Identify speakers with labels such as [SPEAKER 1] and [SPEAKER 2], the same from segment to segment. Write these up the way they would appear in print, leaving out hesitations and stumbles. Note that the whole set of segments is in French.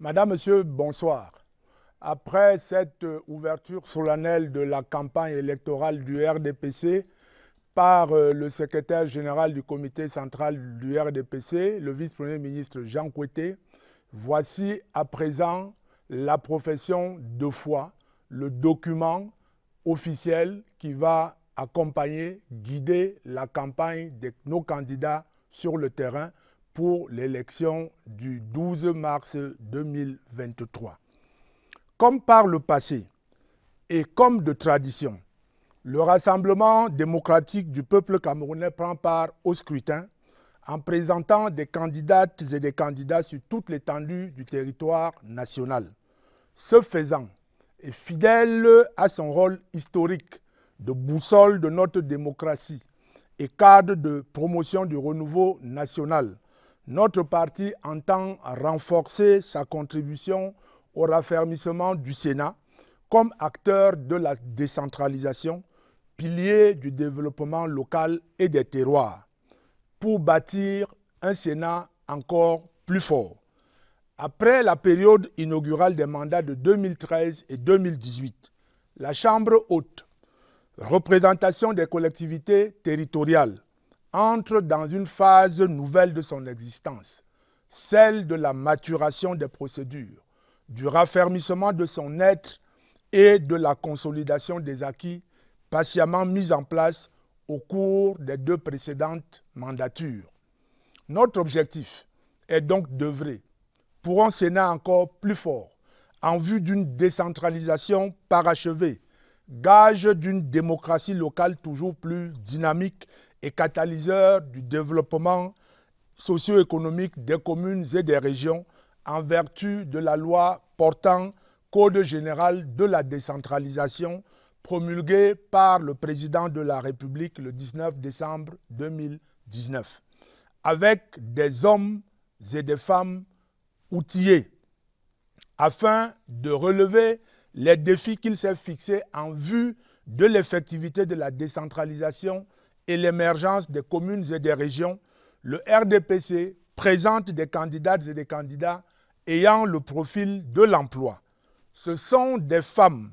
[SPEAKER 1] Madame, Monsieur, bonsoir. Après cette ouverture solennelle de la campagne électorale du RDPC par le secrétaire général du comité central du RDPC, le vice-premier ministre Jean Kouété, voici à présent la profession de foi, le document officiel qui va accompagner, guider la campagne de nos candidats sur le terrain pour l'élection du 12 mars 2023. Comme par le passé et comme de tradition, le Rassemblement démocratique du peuple camerounais prend part au scrutin en présentant des candidates et des candidats sur toute l'étendue du territoire national. Ce faisant, et fidèle à son rôle historique de boussole de notre démocratie et cadre de promotion du renouveau national, notre parti entend renforcer sa contribution au raffermissement du Sénat comme acteur de la décentralisation, pilier du développement local et des terroirs, pour bâtir un Sénat encore plus fort. Après la période inaugurale des mandats de 2013 et 2018, la Chambre haute, représentation des collectivités territoriales, entre dans une phase nouvelle de son existence, celle de la maturation des procédures, du raffermissement de son être et de la consolidation des acquis patiemment mis en place au cours des deux précédentes mandatures. Notre objectif est donc d'œuvrer pour un Sénat encore plus fort, en vue d'une décentralisation parachevée, gage d'une démocratie locale toujours plus dynamique et catalyseur du développement socio-économique des communes et des régions en vertu de la loi portant Code général de la décentralisation promulguée par le président de la République le 19 décembre 2019, avec des hommes et des femmes outillés afin de relever les défis qu'il s'est fixés en vue de l'effectivité de la décentralisation et l'émergence des communes et des régions. Le RDPC présente des candidates et des candidats ayant le profil de l'emploi. Ce sont des femmes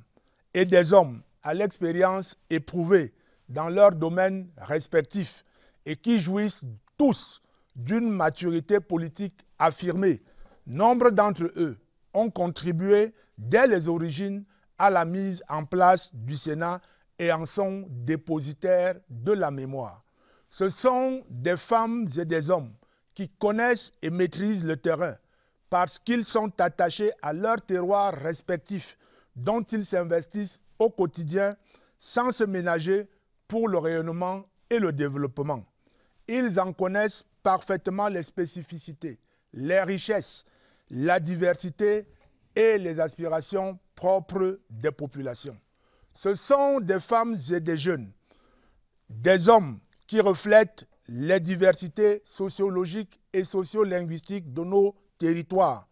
[SPEAKER 1] et des hommes à l'expérience éprouvée dans leurs domaines respectifs et qui jouissent tous d'une maturité politique affirmée. Nombre d'entre eux ont contribué dès les origines à la mise en place du Sénat et en sont dépositaires de la mémoire. Ce sont des femmes et des hommes qui connaissent et maîtrisent le terrain parce qu'ils sont attachés à leur terroir respectif dont ils s'investissent au quotidien sans se ménager pour le rayonnement et le développement. Ils en connaissent parfaitement les spécificités, les richesses, la diversité et les aspirations propres des populations. Ce sont des femmes et des jeunes, des hommes qui reflètent les diversités sociologiques et sociolinguistiques de nos territoires.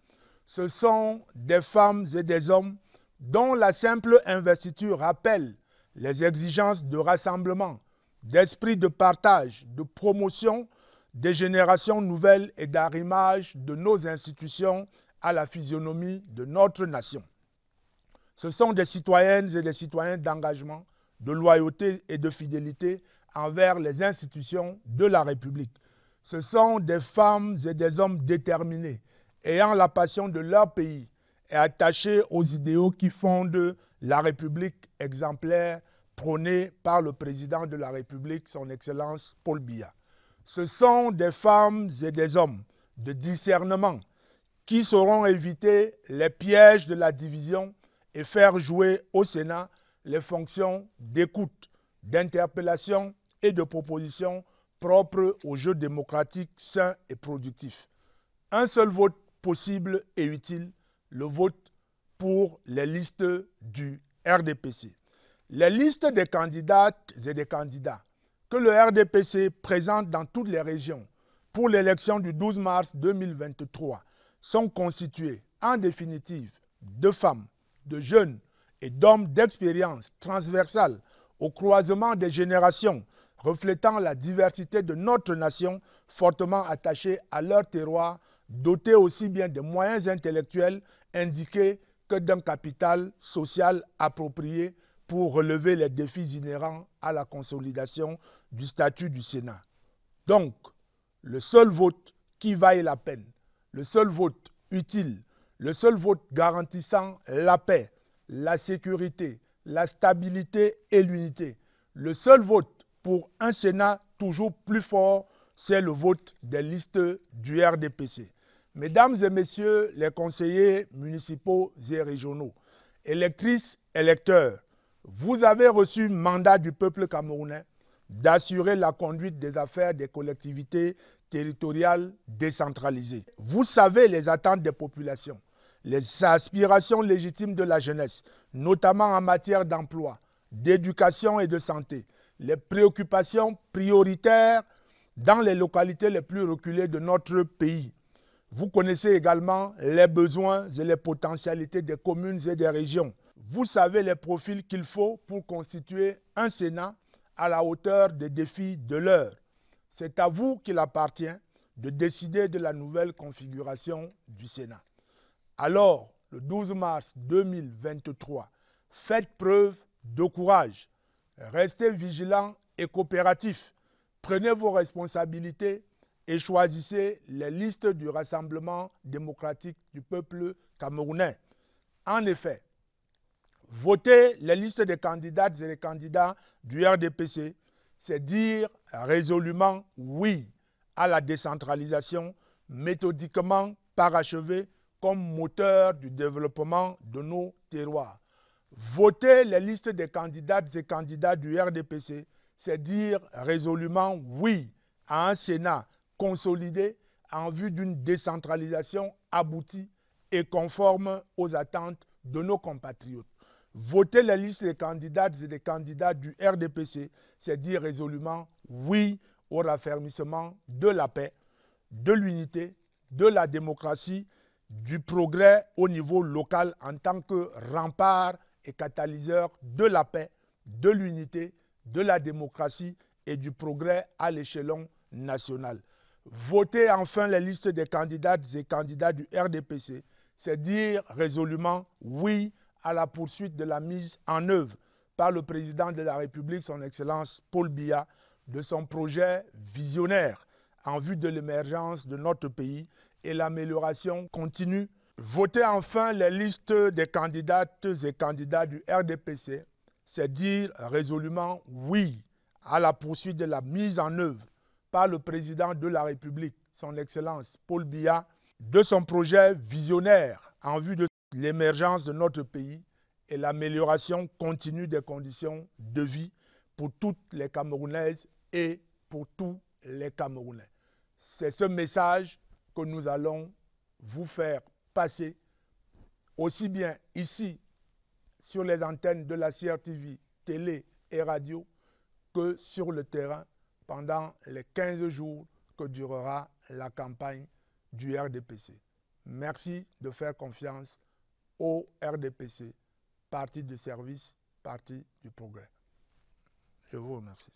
[SPEAKER 1] Ce sont des femmes et des hommes dont la simple investiture rappelle les exigences de rassemblement, d'esprit de partage, de promotion des générations nouvelles et d'arrimage de nos institutions à la physionomie de notre nation. Ce sont des citoyennes et des citoyens d'engagement, de loyauté et de fidélité envers les institutions de la République. Ce sont des femmes et des hommes déterminés, ayant la passion de leur pays et attachés aux idéaux qui fondent la République exemplaire prônée par le président de la République, son Excellence Paul Biya. Ce sont des femmes et des hommes de discernement qui sauront éviter les pièges de la division et faire jouer au Sénat les fonctions d'écoute, d'interpellation et de proposition propres au jeu démocratique sain et productif. Un seul vote possible et utile, le vote pour les listes du RDPC. Les listes des candidates et des candidats que le RDPC présente dans toutes les régions pour l'élection du 12 mars 2023 sont constituées en définitive de femmes, de jeunes et d'hommes d'expérience transversale au croisement des générations, reflétant la diversité de notre nation, fortement attachée à leur terroir doté aussi bien de moyens intellectuels indiqués que d'un capital social approprié pour relever les défis inhérents à la consolidation du statut du Sénat. Donc, le seul vote qui vaille la peine, le seul vote utile, le seul vote garantissant la paix, la sécurité, la stabilité et l'unité, le seul vote pour un Sénat toujours plus fort, c'est le vote des listes du RDPC. Mesdames et messieurs les conseillers municipaux et régionaux, électrices, électeurs, vous avez reçu mandat du peuple camerounais d'assurer la conduite des affaires des collectivités territoriales décentralisées. Vous savez les attentes des populations, les aspirations légitimes de la jeunesse, notamment en matière d'emploi, d'éducation et de santé, les préoccupations prioritaires dans les localités les plus reculées de notre pays. Vous connaissez également les besoins et les potentialités des communes et des régions. Vous savez les profils qu'il faut pour constituer un Sénat à la hauteur des défis de l'heure. C'est à vous qu'il appartient de décider de la nouvelle configuration du Sénat. Alors, le 12 mars 2023, faites preuve de courage. Restez vigilants et coopératifs. Prenez vos responsabilités et choisissez les listes du Rassemblement démocratique du peuple camerounais. En effet, voter les listes des candidates et des candidats du RDPC, c'est dire résolument oui à la décentralisation méthodiquement parachevée comme moteur du développement de nos terroirs. Voter les listes des candidates et candidats du RDPC, c'est dire résolument oui à un Sénat consolidé en vue d'une décentralisation aboutie et conforme aux attentes de nos compatriotes. Voter les listes des candidates et des candidats du RDPC, c'est dire résolument oui au raffermissement de la paix, de l'unité, de la démocratie, du progrès au niveau local en tant que rempart et catalyseur de la paix, de l'unité, de la démocratie et du progrès à l'échelon national. Voter enfin les listes des candidates et candidats du RDPC, c'est dire résolument oui à la poursuite de la mise en œuvre par le président de la République, son Excellence Paul Biya, de son projet visionnaire en vue de l'émergence de notre pays et l'amélioration continue. Voter enfin les listes des candidates et candidats du RDPC, c'est dire résolument oui à la poursuite de la mise en œuvre par le président de la République, son Excellence Paul Biya, de son projet visionnaire en vue de l'émergence de notre pays et l'amélioration continue des conditions de vie pour toutes les Camerounaises et pour tous les Camerounais. C'est ce message que nous allons vous faire passer aussi bien ici sur les antennes de la CRTV, télé et radio que sur le terrain pendant les 15 jours que durera la campagne du RDPC. Merci de faire confiance au RDPC, parti de service, parti du progrès. Je vous remercie.